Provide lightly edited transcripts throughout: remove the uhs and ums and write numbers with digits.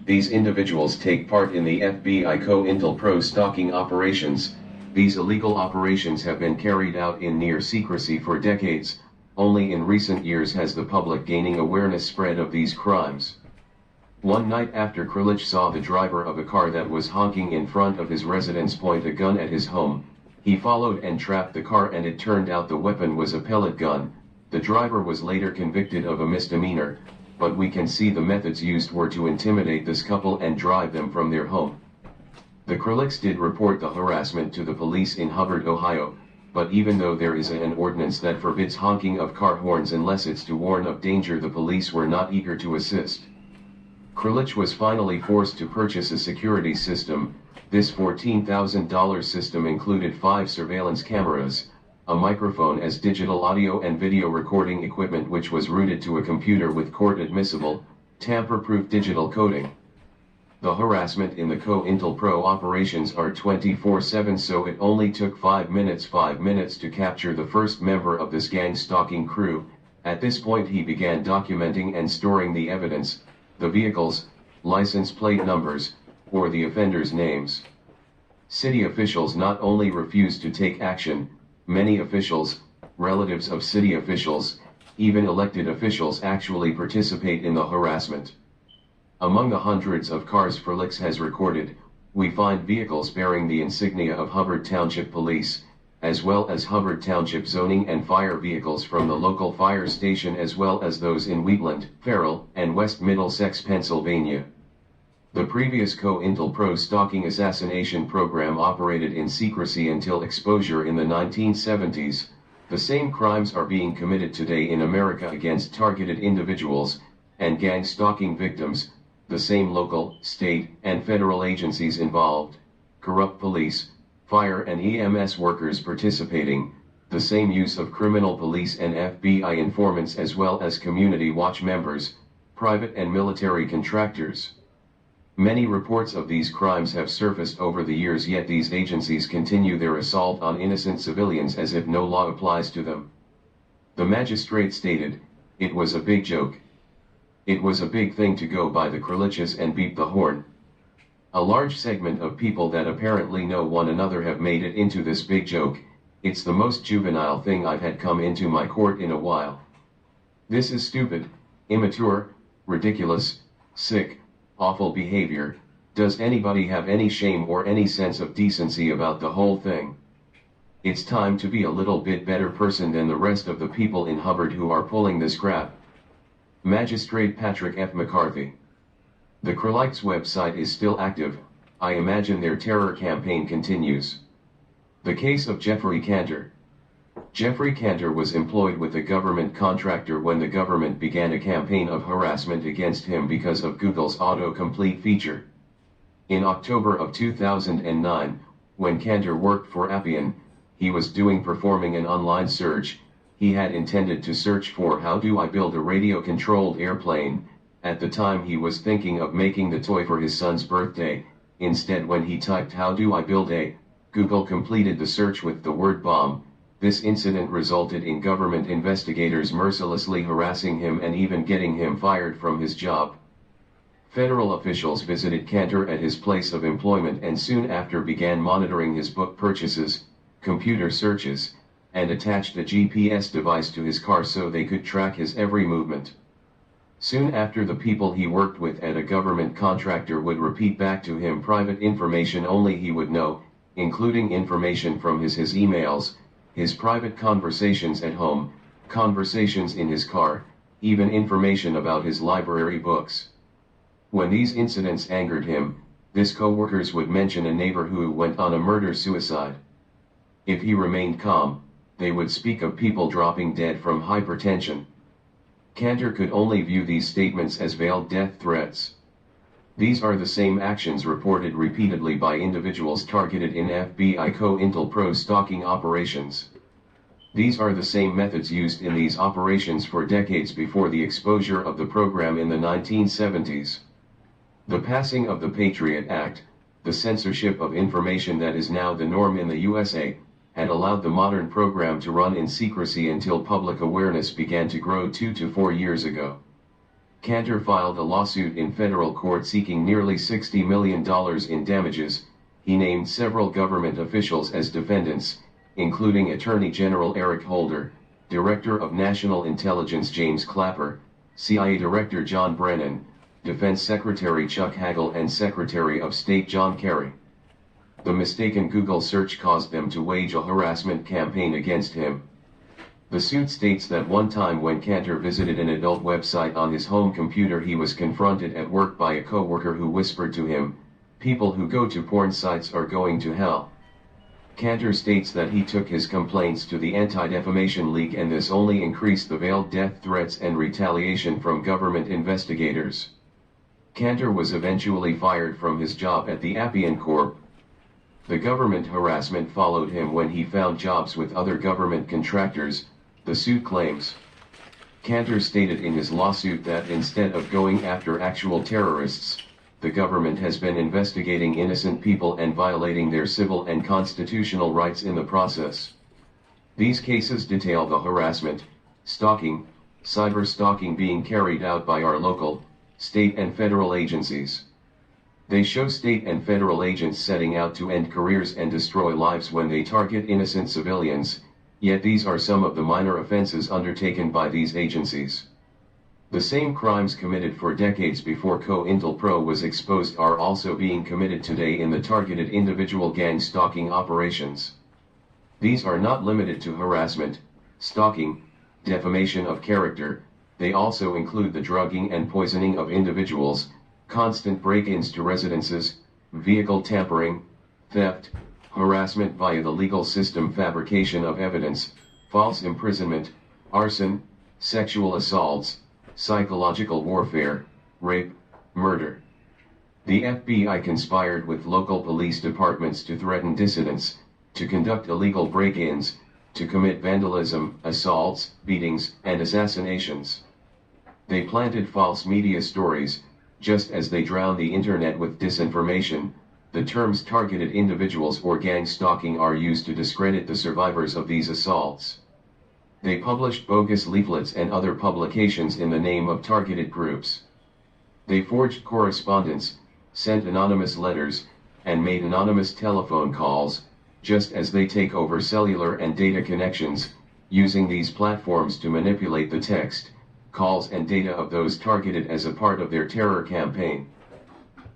These individuals take part in the FBI cointelpro stalking operations. These illegal operations have been carried out in near secrecy for decades. Only in recent years has the public gaining awareness spread of these crimes. One night after Krilich saw the driver of a car that was honking in front of his residence point a gun at his home, he followed and trapped the car, and it turned out the weapon was a pellet gun. The driver was later convicted of a misdemeanor, but we can see the methods used were to intimidate this couple and drive them from their home. The Krilichs did report the harassment to the police in Hubbard, Ohio, but even though there is an ordinance that forbids honking of car horns unless it's to warn of danger, the police were not eager to assist. Krilich was finally forced to purchase a security system. This $14,000 system included 5 surveillance cameras, a microphone as digital audio and video recording equipment, which was routed to a computer with court-admissible, tamper-proof digital coding. The harassment in the cointelpro operations are 24/7, so it only took 5 minutes to capture the first member of this gang stalking crew. At this point he began documenting and storing the evidence, the vehicles, license plate numbers, or the offenders' names. City officials not only refused to take action, many officials, relatives of city officials, even elected officials actually participate in the harassment. Among the hundreds of cars Krilich has recorded, we find vehicles bearing the insignia of Hubbard Township Police, as well as Hubbard Township zoning and fire vehicles from the local fire station, as well as those in Wheatland, Farrell, and West Middlesex, Pennsylvania. The previous cointelpro stalking assassination program operated in secrecy until exposure in the 1970s. The same crimes are being committed today in America against targeted individuals and gang stalking victims. The same local, state, and federal agencies involved, corrupt police, fire and EMS workers participating, the same use of criminal police and FBI informants, as well as community watch members, private and military contractors. Many reports of these crimes have surfaced over the years, yet these agencies continue their assault on innocent civilians as if no law applies to them. The magistrate stated, "It was a big joke. It was a big thing to go by the Kriliches and beat the horn." A large segment of people that apparently know one another have made it into this big joke. "It's the most juvenile thing I've had come into my court in a while. This is stupid, immature, ridiculous, sick, awful behavior. Does anybody have any shame or any sense of decency about the whole thing? It's time to be a little bit better person than the rest of the people in Hubbard who are pulling this crap." Magistrate Patrick F. McCarthy. The Krilichs' website is still active. I imagine their terror campaign continues. The case of Jeffrey Cantor. Jeffrey Cantor was employed with a government contractor when the government began a campaign of harassment against him because of Google's autocomplete feature. In October of 2009, when Cantor worked for Appian, he was performing an online search. He had intended to search for "how do I build a radio-controlled airplane." At the time he was thinking of making the toy for his son's birthday. Instead, when he typed "how do I build a," Google completed the search with the word bomb. This incident resulted in government investigators mercilessly harassing him and even getting him fired from his job. Federal officials visited Cantor at his place of employment and soon after began monitoring his book purchases, computer searches, and attached a GPS device to his car so they could track his every movement. Soon after, the people he worked with at a government contractor would repeat back to him private information only he would know, including information from his emails, his private conversations at home, conversations in his car, even information about his library books. When these incidents angered him, his co-workers would mention a neighbor who went on a murder-suicide. If he remained calm, they would speak of people dropping dead from hypertension. Cantor could only view these statements as veiled death threats. These are the same actions reported repeatedly by individuals targeted in FBI cointelpro stalking operations. These are the same methods used in these operations for decades before the exposure of the program in the 1970s. The passing of the Patriot Act, the censorship of information that is now the norm in the USA, had allowed the modern program to run in secrecy until public awareness began to grow 2 to 4 years ago. Cantor filed a lawsuit in federal court seeking nearly $60 million in damages. He named several government officials as defendants, including Attorney General Eric Holder, Director of National Intelligence James Clapper, CIA Director John Brennan, Defense Secretary Chuck Hagel and Secretary of State John Kerry. The mistaken Google search caused them to wage a harassment campaign against him. The suit states that one time when Cantor visited an adult website on his home computer, he was confronted at work by a coworker who whispered to him, "People who go to porn sites are going to hell." Cantor states that he took his complaints to the Anti-Defamation League, and this only increased the veiled death threats and retaliation from government investigators. Cantor was eventually fired from his job at the Appian Corp. The government harassment followed him when he found jobs with other government contractors, the suit claims. Cantor stated in his lawsuit that instead of going after actual terrorists, the government has been investigating innocent people and violating their civil and constitutional rights in the process. These cases detail the harassment, stalking, cyber-stalking being carried out by our local, state and federal agencies. They show state and federal agents setting out to end careers and destroy lives when they target innocent civilians, yet these are some of the minor offenses undertaken by these agencies. The same crimes committed for decades before cointelpro was exposed are also being committed today in the targeted individual gang stalking operations. These are not limited to harassment, stalking, defamation of character. They also include the drugging and poisoning of individuals, constant break-ins to residences, vehicle tampering, theft, harassment via the legal system, fabrication of evidence, false imprisonment, arson, sexual assaults, psychological warfare, rape, murder. The FBI conspired with local police departments to threaten dissidents, to conduct illegal break-ins, to commit vandalism, assaults, beatings, and assassinations. They planted false media stories, just as they drown the internet with disinformation. The terms targeted individuals or gang stalking are used to discredit the survivors of these assaults. They published bogus leaflets and other publications in the name of targeted groups. They forged correspondence, sent anonymous letters, and made anonymous telephone calls, just as they take over cellular and data connections, using these platforms to manipulate the text, calls and data of those targeted as a part of their terror campaign.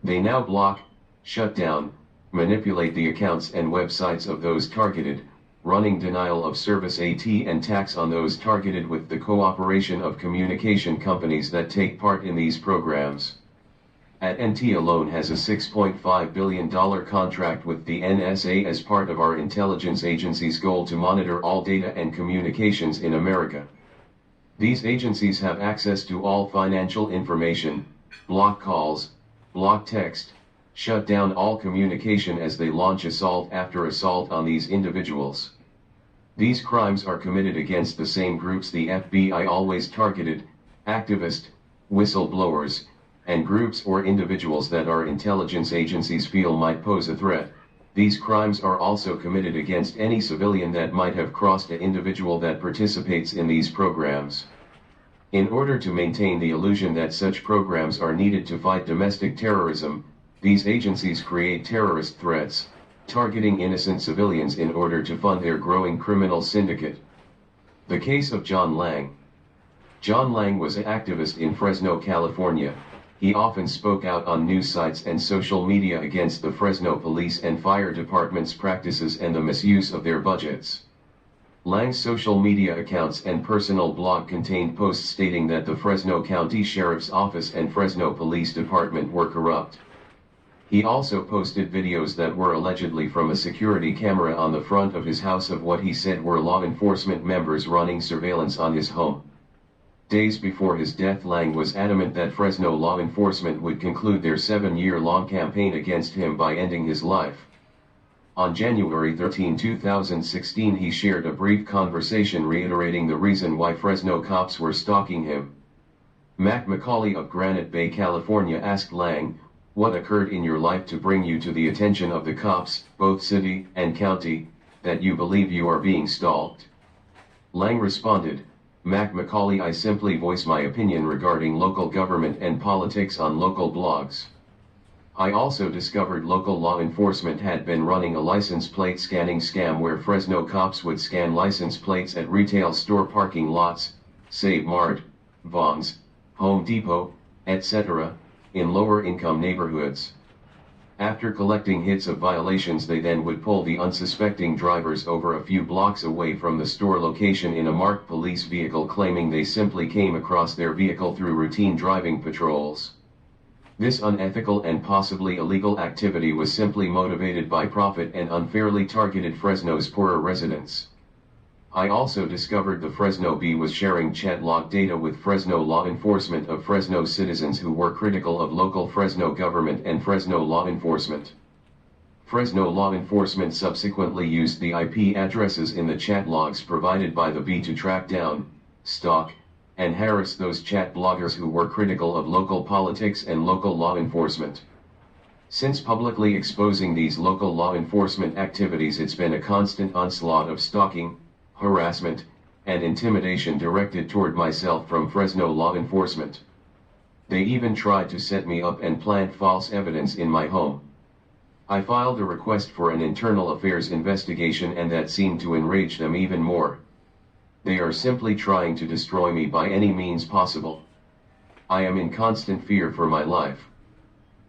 They now block, shut down, manipulate the accounts and websites of those targeted, running denial of service and tax on those targeted with the cooperation of communication companies that take part in these programs. AT&T alone has a $6.5 billion contract with the NSA as part of our intelligence agency's goal to monitor all data and communications in America. These agencies have access to all financial information, block calls, block text, shut down all communication as they launch assault after assault on these individuals. These crimes are committed against the same groups the FBI always targeted: activists, whistleblowers, and groups or individuals that our intelligence agencies feel might pose a threat. These crimes are also committed against any civilian that might have crossed an individual that participates in these programs. In order to maintain the illusion that such programs are needed to fight domestic terrorism, these agencies create terrorist threats, targeting innocent civilians in order to fund their growing criminal syndicate. The case of John Lang. John Lang was an activist in Fresno, California. He often spoke out on news sites and social media against the Fresno police and fire department's practices and the misuse of their budgets. Lang's social media accounts and personal blog contained posts stating that the Fresno County Sheriff's Office and Fresno Police Department were corrupt. He also posted videos that were allegedly from a security camera on the front of his house of what he said were law enforcement members running surveillance on his home. Days before his death, Lang was adamant that Fresno law enforcement would conclude their 7-year-long campaign against him by ending his life. On January 13, 2016, he shared a brief conversation reiterating the reason why Fresno cops were stalking him. Mac McCauley of Granite Bay, California asked Lang, "What occurred in your life to bring you to the attention of the cops, both city and county, that you believe you are being stalked?" Lang responded, Mac Macaulay. I simply voice my opinion regarding local government and politics on local blogs. I also discovered local law enforcement had been running a license plate scanning scam where Fresno cops would scan license plates at retail store parking lots, Save Mart, Vons, Home Depot, etc., in lower income neighborhoods. After collecting hits of violations, they then would pull the unsuspecting drivers over a few blocks away from the store location in a marked police vehicle, claiming they simply came across their vehicle through routine driving patrols. This unethical and possibly illegal activity was simply motivated by profit and unfairly targeted Fresno's poorer residents. I also discovered the Fresno Bee was sharing chat log data with Fresno law enforcement of Fresno citizens who were critical of local Fresno government and Fresno law enforcement. Fresno law enforcement subsequently used the IP addresses in the chat logs provided by the Bee to track down, stalk, and harass those chat bloggers who were critical of local politics and local law enforcement. Since publicly exposing these local law enforcement activities, it's been a constant onslaught of stalking, harassment, and intimidation directed toward myself from Fresno law enforcement. They even tried to set me up and plant false evidence in my home. I filed a request for an internal affairs investigation, and that seemed to enrage them even more. They are simply trying to destroy me by any means possible. I am in constant fear for my life.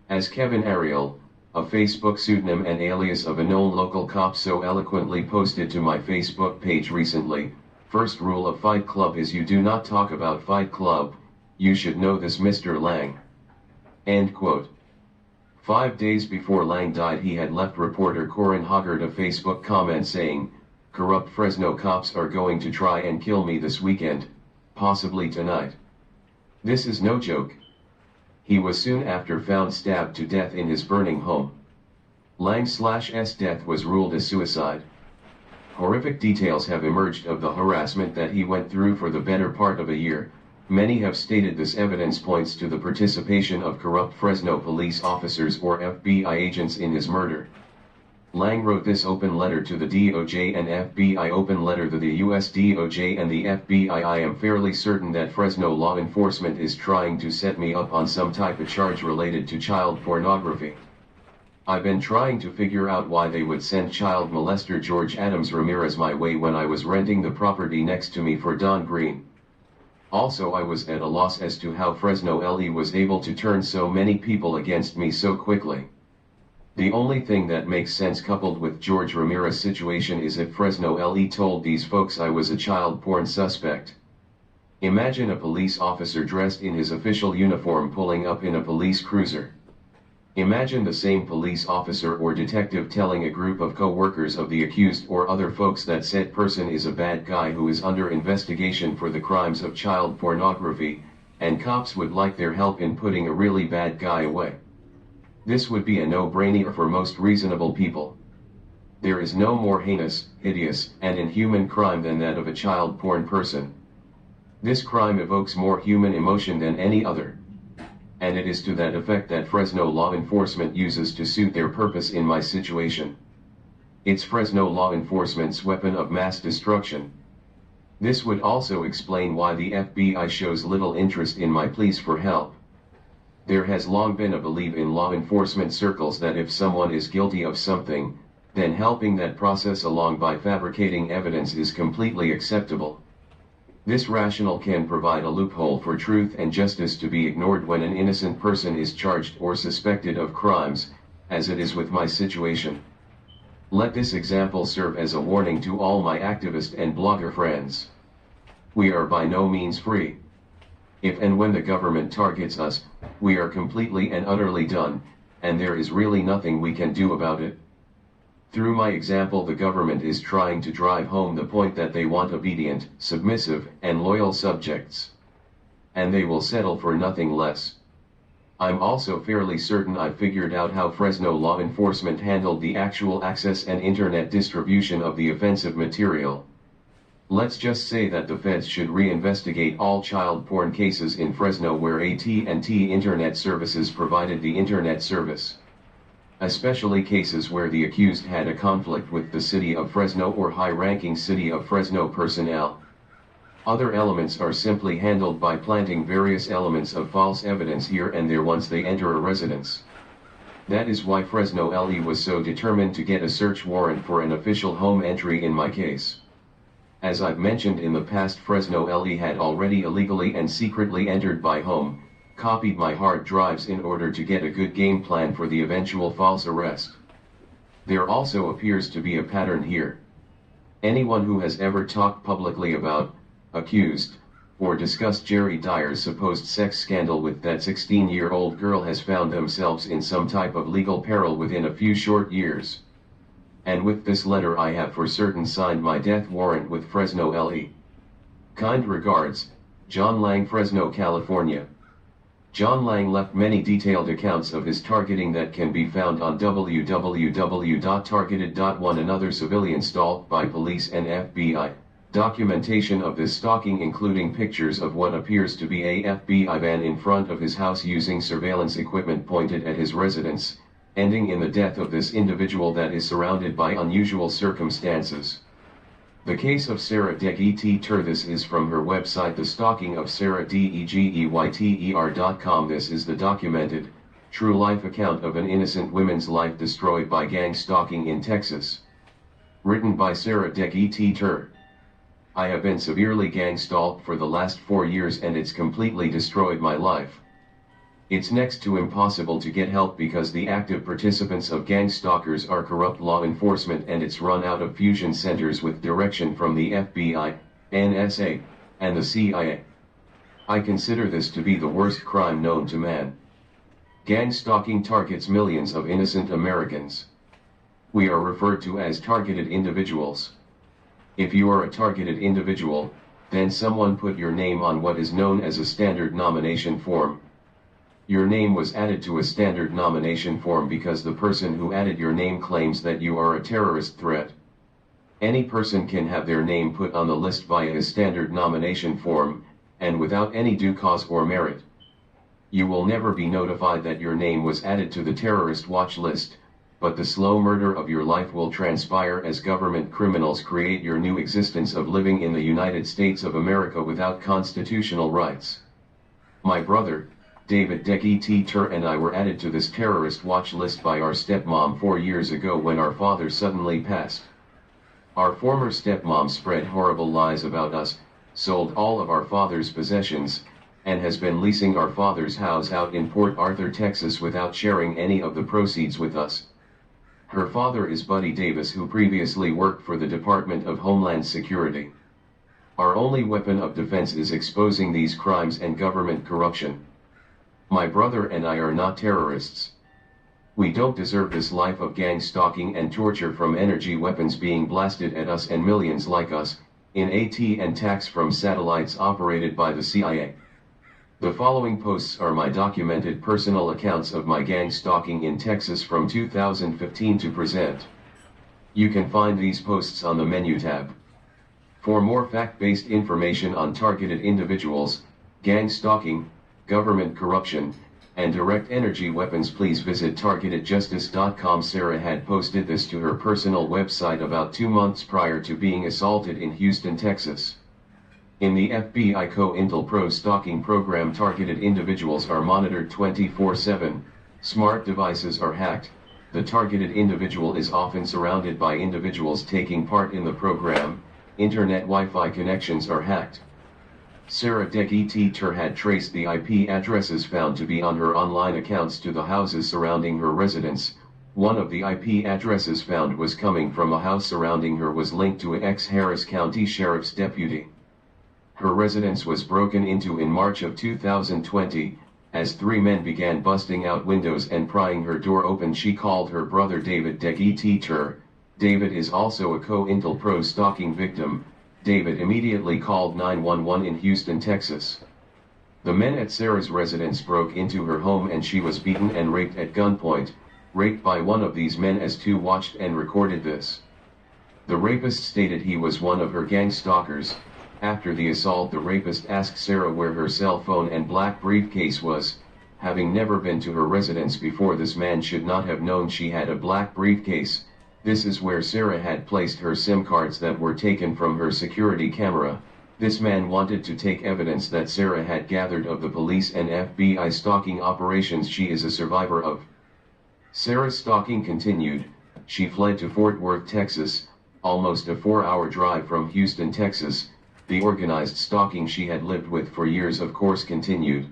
As Kevin Ariel, a Facebook pseudonym and alias of a known local cop, so eloquently posted to my Facebook page recently, first rule of Fight Club is you do not talk about Fight Club. You should know this, Mr. Lang. End quote. 5 days before Lang died, he had left reporter Corin Hoggard a Facebook comment saying, "Corrupt Fresno cops are going to try and kill me this weekend, possibly tonight." This is no joke. He was soon after found stabbed to death in his burning home. Lang's death was ruled as suicide. Horrific details have emerged of the harassment that he went through for the better part of a year. Many have stated this evidence points to the participation of corrupt Fresno police officers or FBI agents in his murder. Lang wrote this open letter to the DOJ and FBI. Open letter to the US DOJ and the FBI. I am fairly certain that Fresno law enforcement is trying to set me up on some type of charge related to child pornography. I've been trying to figure out why they would send child molester George Adams Ramirez my way when I was renting the property next to me for Don Green. Also, I was at a loss as to how Fresno LE was able to turn so many people against me so quickly. The only thing that makes sense coupled with George Ramirez's situation is if Fresno LE told these folks I was a child porn suspect. Imagine a police officer dressed in his official uniform pulling up in a police cruiser. Imagine the same police officer or detective telling a group of co-workers of the accused or other folks that said person is a bad guy who is under investigation for the crimes of child pornography, and cops would like their help in putting a really bad guy away. This would be a no-brainer for most reasonable people. There is no more heinous, hideous, and inhuman crime than that of a child porn person. This crime evokes more human emotion than any other. And it is to that effect that Fresno law enforcement uses to suit their purpose in my situation. It's Fresno law enforcement's weapon of mass destruction. This would also explain why the FBI shows little interest in my pleas for help. There has long been a belief in law enforcement circles that if someone is guilty of something, then helping that process along by fabricating evidence is completely acceptable. This rationale can provide a loophole for truth and justice to be ignored when an innocent person is charged or suspected of crimes, as it is with my situation. Let this example serve as a warning to all my activist and blogger friends. We are by no means free. If and when the government targets us, we are completely and utterly done, and there is really nothing we can do about it. Through my example, the government is trying to drive home the point that they want obedient, submissive, and loyal subjects. And they will settle for nothing less. I'm also fairly certain I've figured out how Fresno law enforcement handled the actual access and internet distribution of the offensive material. Let's just say that the feds should reinvestigate all child porn cases in Fresno where AT&T Internet Services provided the internet service. Especially cases where the accused had a conflict with the city of Fresno or high-ranking city of Fresno personnel. Other elements are simply handled by planting various elements of false evidence here and there once they enter a residence. That is why Fresno LE was so determined to get a search warrant for an official home entry in my case. As I've mentioned in the past, Fresno LE had already illegally and secretly entered my home, copied my hard drives in order to get a good game plan for the eventual false arrest. There also appears to be a pattern here. Anyone who has ever talked publicly about, accused, or discussed Jerry Dyer's supposed sex scandal with that 16-year-old girl has found themselves in some type of legal peril within a few short years. And with this letter I have for certain signed my death warrant with Fresno LE. Kind regards, John Lang, Fresno, California. John Lang left many detailed accounts of his targeting that can be found on www.targeted.one. Another civilian stalked by police and FBI. Documentation of this stalking including pictures of what appears to be a FBI van in front of his house using surveillance equipment pointed at his residence, ending in the death of this individual that is surrounded by unusual circumstances. The case of Sarah Degeyter. This is from her website The Stalking of Sarah Degeyter.com. This is the documented, true life account of an innocent woman's life destroyed by gang stalking in Texas. Written by Sarah Degeyter. I have been severely gang stalked for the last 4 years and it's completely destroyed my life. It's next to impossible to get help because the active participants of gang stalkers are corrupt law enforcement and it's run out of fusion centers with direction from the FBI, NSA, and the CIA. I consider this to be the worst crime known to man. Gang stalking targets millions of innocent Americans. We are referred to as targeted individuals. If you are a targeted individual, then someone put your name on what is known as a standard nomination form. Your name was added to a standard nomination form because the person who added your name claims that you are a terrorist threat. Any person can have their name put on the list via a standard nomination form, and without any due cause or merit. You will never be notified that your name was added to the terrorist watch list, but the slow murder of your life will transpire as government criminals create your new existence of living in the United States of America without constitutional rights. My brother, David Degeyter, and I were added to this terrorist watch list by our stepmom 4 years ago when our father suddenly passed. Our former stepmom spread horrible lies about us, sold all of our father's possessions, and has been leasing our father's house out in Port Arthur, Texas without sharing any of the proceeds with us. Her father is Buddy Davis, who previously worked for the Department of Homeland Security. Our only weapon of defense is exposing these crimes and government corruption. My brother and I are not terrorists. We don't deserve this life of gang stalking and torture from energy weapons being blasted at us and millions like us, in AT and tax from satellites operated by the CIA. The following posts are my documented personal accounts of my gang stalking in Texas from 2015 to present. You can find these posts on the menu tab. For more fact-based information on targeted individuals, gang stalking, government corruption, and direct energy weapons, please visit targetedjustice.com. Sarah had posted this to her personal website about 2 months prior to being assaulted in Houston, Texas. In the FBI cointelpro stalking program, targeted individuals are monitored 24/7, smart devices are hacked, the targeted individual is often surrounded by individuals taking part in the program, internet Wi-Fi connections are hacked. Sarah Degeyter had traced the IP addresses found to be on her online accounts to the houses surrounding her residence. One of the IP addresses found was coming from a house surrounding her was linked to an ex-Harris County Sheriff's deputy. Her residence was broken into in March of 2020, as 3 men began busting out windows and prying her door open. She called her brother David Degeyter. David is also a cointelpro stalking victim. David immediately called 911 in Houston, Texas. The men at Sarah's residence broke into her home and she was beaten and raped at gunpoint, raped by one of these men as 2 watched and recorded this. The rapist stated he was one of her gang stalkers. After the assault, the rapist asked Sarah where her cell phone and black briefcase was. Having never been to her residence before, this man should not have known she had a black briefcase. This is where Sarah had placed her SIM cards that were taken from her security camera. This man wanted to take evidence that Sarah had gathered of the police and FBI stalking operations she is a survivor of. Sarah's stalking continued. She fled to Fort Worth, Texas, almost a 4-hour drive from Houston, Texas. The organized stalking she had lived with for years of course continued.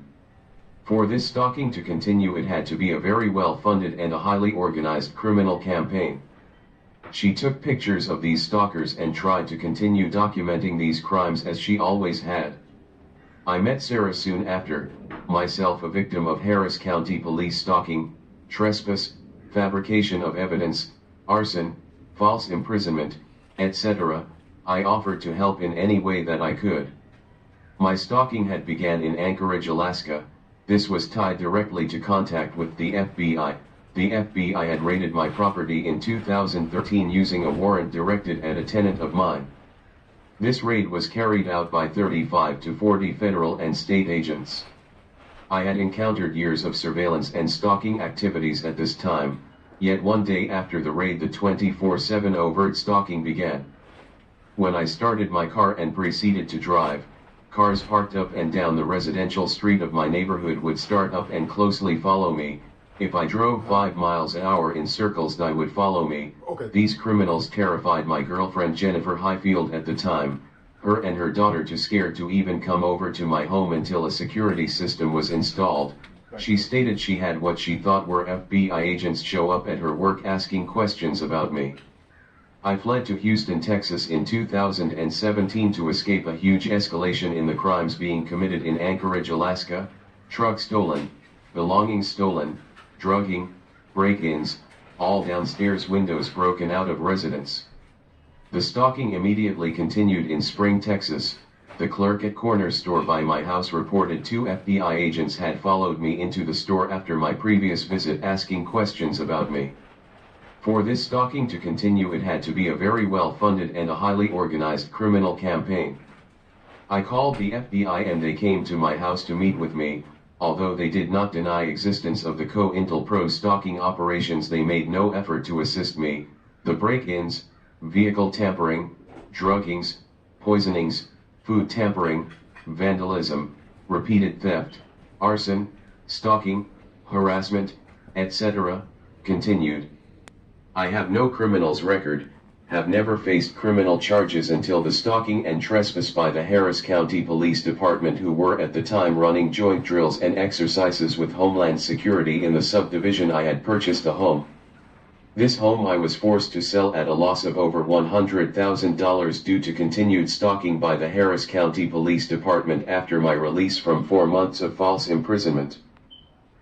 For this stalking to continue it had to be a very well-funded and a highly organized criminal campaign. She took pictures of these stalkers and tried to continue documenting these crimes as she always had. I met Sarah soon after, myself a victim of Harris County Police stalking, trespass, fabrication of evidence, arson, false imprisonment, etc. I offered to help in any way that I could. My stalking had began in Anchorage, Alaska. This was tied directly to contact with the FBI. The FBI had raided my property in 2013 using a warrant directed at a tenant of mine. This raid was carried out by 35 to 40 federal and state agents. I had encountered years of surveillance and stalking activities at this time, yet one day after the raid the 24/7 overt stalking began. When I started my car and proceeded to drive, cars parked up and down the residential street of my neighborhood would start up and closely follow me. If I drove 5 miles an hour in circles they would follow me. Okay. These criminals terrified my girlfriend Jennifer Highfield at the time, her and her daughter too scared to even come over to my home until a security system was installed. She stated she had what she thought were FBI agents show up at her work asking questions about me. I fled to Houston, Texas in 2017 to escape a huge escalation in the crimes being committed in Anchorage, Alaska: truck stolen, belongings stolen, drugging, break-ins, all downstairs windows broken out of residents. The stalking immediately continued in Spring, Texas. The clerk at corner store by my house reported 2 FBI agents had followed me into the store after my previous visit asking questions about me. For this stalking to continue it had to be a very well-funded and a highly organized criminal campaign. I called the FBI and they came to my house to meet with me. Although they did not deny existence of the cointelpro stalking operations, they made no effort to assist me. The break-ins, vehicle tampering, druggings, poisonings, food tampering, vandalism, repeated theft, arson, stalking, harassment, etc. continued. I have no criminal's record, have never faced criminal charges until the stalking and trespass by the Harris County Police Department, who were at the time running joint drills and exercises with Homeland Security in the subdivision I had purchased a home. This home I was forced to sell at a loss of over $100,000 due to continued stalking by the Harris County Police Department after my release from 4 months of false imprisonment.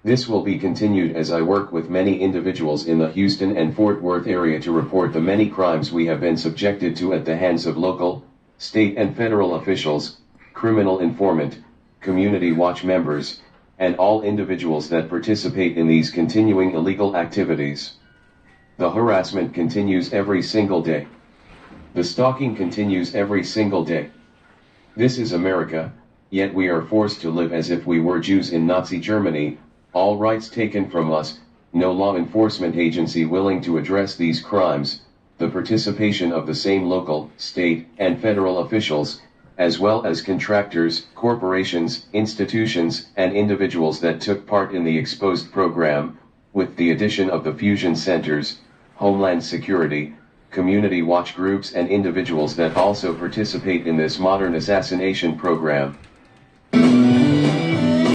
This will be continued as I work with many individuals in the Houston and Fort Worth area to report the many crimes we have been subjected to at the hands of local, state and federal officials, criminal informant, community watch members, and all individuals that participate in these continuing illegal activities. The harassment continues every single day. The stalking continues every single day. This is America, yet we are forced to live as if we were Jews in Nazi Germany. All rights taken from us, no law enforcement agency willing to address these crimes, the participation of the same local, state, and federal officials, as well as contractors, corporations, institutions, and individuals that took part in the exposed program, with the addition of the fusion centers, Homeland Security, community watch groups and individuals that also participate in this modern assassination program.